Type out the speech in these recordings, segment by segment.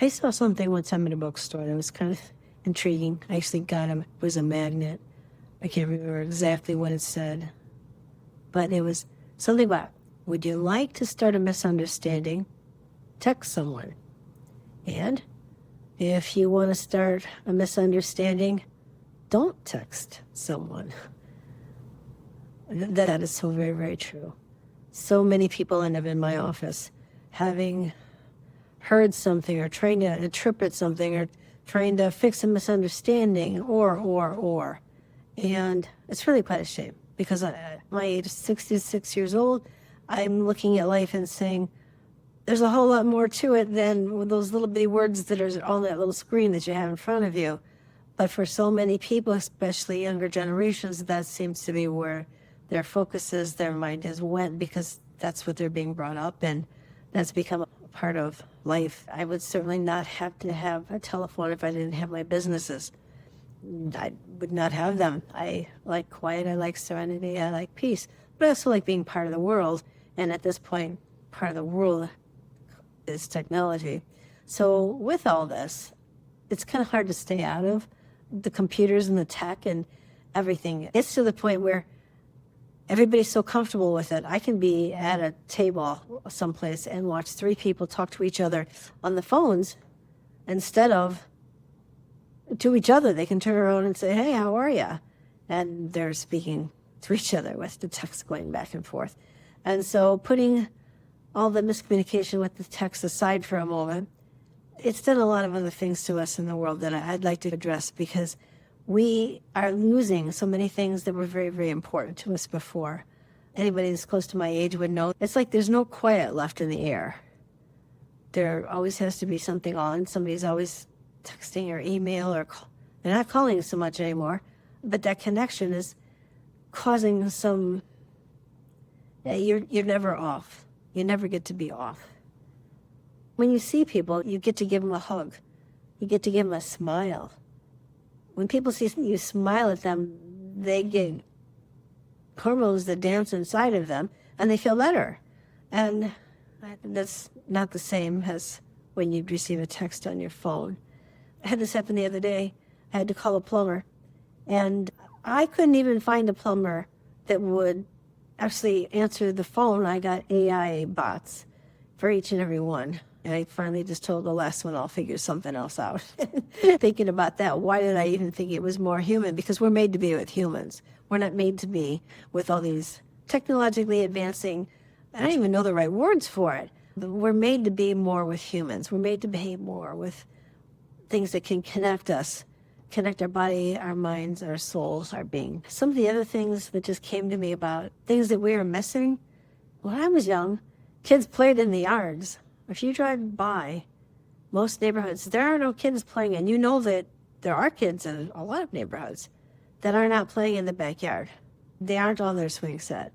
I saw something one time in a bookstore that was kind of intriguing. I actually got it. It was a magnet. I can't remember exactly what it said, but it was something about, would you like to start a misunderstanding? Text someone. And if you want to start a misunderstanding, don't text someone. That is so very, very true. So many people end up in my office having heard something or trying to interpret something or trying to fix a misunderstanding or. And it's really quite a shame because at my age, 66 years old, I'm looking at life and saying, there's a whole lot more to it than those little bitty words that are on that little screen that you have in front of you. But for so many people, especially younger generations, that seems to be where their focus is, their mind is went, because that's what they're being brought up in. That's become a part of life. I would certainly not have to have a telephone if I didn't have my businesses. I would not have them. I like quiet, I like serenity, I like peace, but I also like being part of the world. And at this point, part of the world is technology. So with all this, it's kind of hard to stay out of the computers and the tech and everything. It's to the point where everybody's so comfortable with it. I can be at a table someplace and watch three people talk to each other on the phones instead of to each other. They can turn around and say, hey, how are you? And they're speaking to each other with the text going back and forth. And so putting all the miscommunication with the text aside for a moment, it's done a lot of other things to us in the world that I'd like to address, because we are losing so many things that were very, very important to us before. Anybody that's close to my age would know it's like there's no quiet left in the air. There always has to be something on. Somebody's always texting or email or they're not calling so much anymore. But that connection is causing some, you're never off. You never get to be off. When you see people, you get to give them a hug. You get to give them a smile. When people see you smile at them, they get hormones that dance inside of them, and they feel better. And that's not the same as when you receive a text on your phone. I had this happen the other day. I had to call a plumber, and I couldn't even find a plumber that would actually answer the phone. I got AI bots for each and every one. And I finally just told the last one, I'll figure something else out. Thinking about that, why did I even think it was more human? Because we're made to be with humans. We're not made to be with all these technologically advancing, I don't even know the right words for it. But we're made to be more with humans. We're made to be more with things that can connect us, connect our body, our minds, our souls, our being. Some of the other things that just came to me about things that we are missing. When I was young, kids played in the yards. If you drive by most neighborhoods, there are no kids playing, and you know that there are kids in a lot of neighborhoods that are not playing in the backyard. They aren't on their swing set.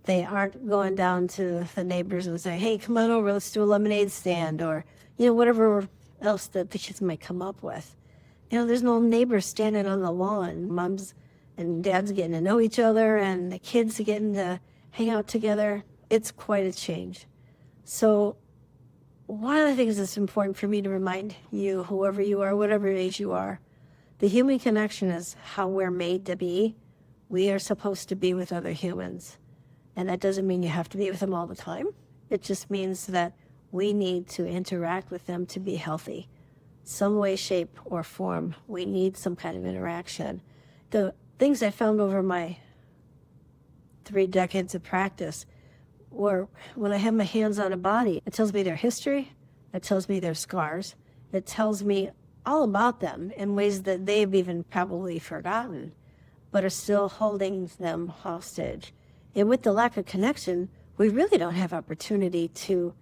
They aren't going down to the neighbors and saying, hey, come on over, let's do a lemonade stand, or, whatever else that the kids might come up with. There's no neighbors standing on the lawn. Moms and dads getting to know each other, and the kids getting to hang out together. It's quite a change. So one of the things that's important for me to remind you, whoever you are, whatever age you are, the human connection is how we're made to be. We are supposed to be with other humans. And that doesn't mean you have to be with them all the time. It just means that we need to interact with them to be healthy. Some way, shape, or form, we need some kind of interaction. The things I found over my 3 decades of practice were when I have my hands on a body, it tells me their history, it tells me their scars, it tells me all about them in ways that they've even probably forgotten, but are still holding them hostage. And with the lack of connection, we really don't have opportunity to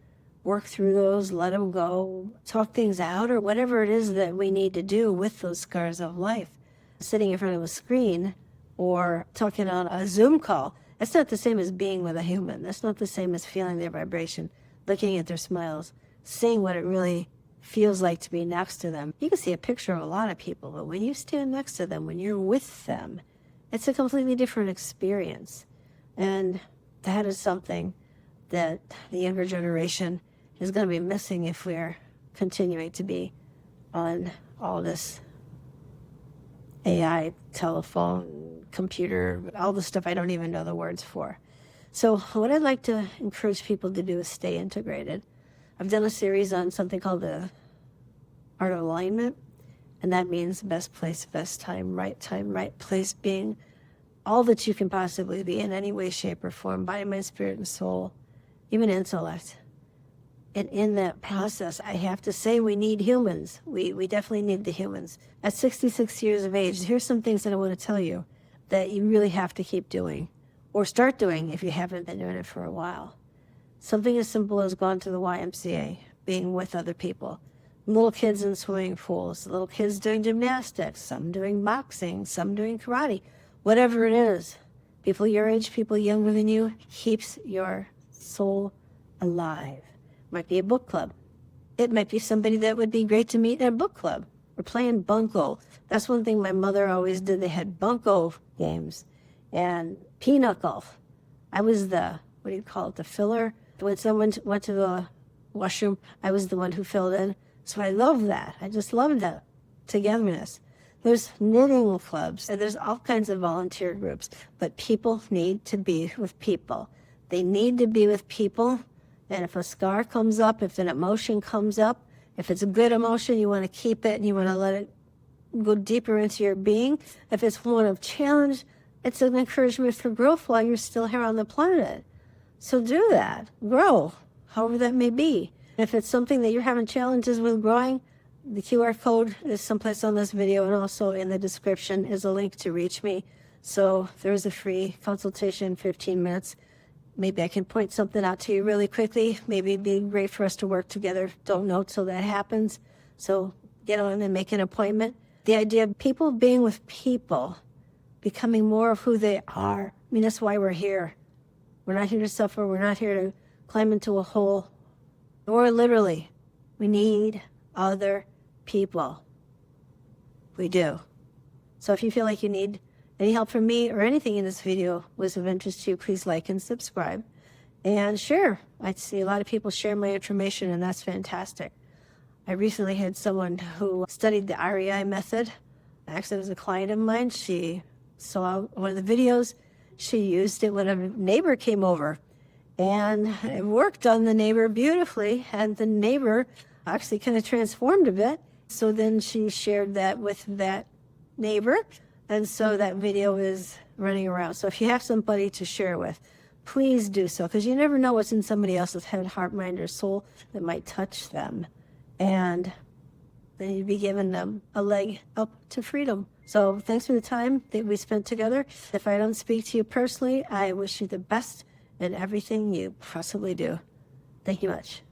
work through those, let them go, talk things out, or whatever it is that we need to do with those scars of life. Sitting in front of a screen or talking on a Zoom call, that's not the same as being with a human. That's not the same as feeling their vibration, looking at their smiles, seeing what it really feels like to be next to them. You can see a picture of a lot of people, but when you stand next to them, when you're with them, it's a completely different experience. And that is something that the younger generation is going to be missing if we're continuing to be on all this AI, telephone, computer, all the stuff I don't even know the words for. So what I'd like to encourage people to do is stay integrated. I've done a series on something called the art of alignment, and that means best place, best time, right place, being all that you can possibly be in any way, shape, or form, body, mind, spirit, and soul, even intellect. And in that process, I have to say we need humans. We definitely need the humans. At 66 years of age, here's some things that I want to tell you that you really have to keep doing, or start doing if you haven't been doing it for a while. Something as simple as going to the YMCA, being with other people. Little kids in swimming pools, little kids doing gymnastics, some doing boxing, some doing karate. Whatever it is, people your age, people younger than you, keeps your soul alive. Might be a book club. It might be somebody that would be great to meet at a book club. Or playing bunco. That's one thing my mother always did. They had bunco games and pinochle. I was the, the filler. When someone went to the washroom, I was the one who filled in. So I love that. I just love that togetherness. There's knitting clubs, and there's all kinds of volunteer groups, but people need to be with people. They need to be with people, and if a scar comes up, if an emotion comes up, if it's a good emotion, you want to keep it and you want to let it go deeper into your being. If it's one of challenge, it's an encouragement for growth while you're still here on the planet. So do that. Grow, however that may be. If it's something that you're having challenges with growing, the QR code is someplace on this video, and also in the description is a link to reach me. So there's a free consultation, 15 minutes. Maybe I can point something out to you really quickly. Maybe it'd be great for us to work together. Don't know till that happens. So get on and make an appointment. The idea of people being with people, becoming more of who they are. I mean, that's why we're here. We're not here to suffer. We're not here to climb into a hole. Or literally, we need other people. We do. So if you feel like you need any help from me or anything in this video was of interest to you, please like and subscribe and share. I see a lot of people share my information, and that's fantastic. I recently had someone who studied the REI method. Actually, it was a client of mine. She saw one of the videos. She used it when a neighbor came over, and it worked on the neighbor beautifully, and the neighbor actually kind of transformed a bit. So then she shared that with that neighbor, and so that video is running around. So if you have somebody to share with, please do so, because you never know what's in somebody else's head, heart, mind, or soul that might touch them. And then you'd be giving them a leg up to freedom. So thanks for the time that we spent together. If I don't speak to you personally, I wish you the best in everything you possibly do. Thank you much.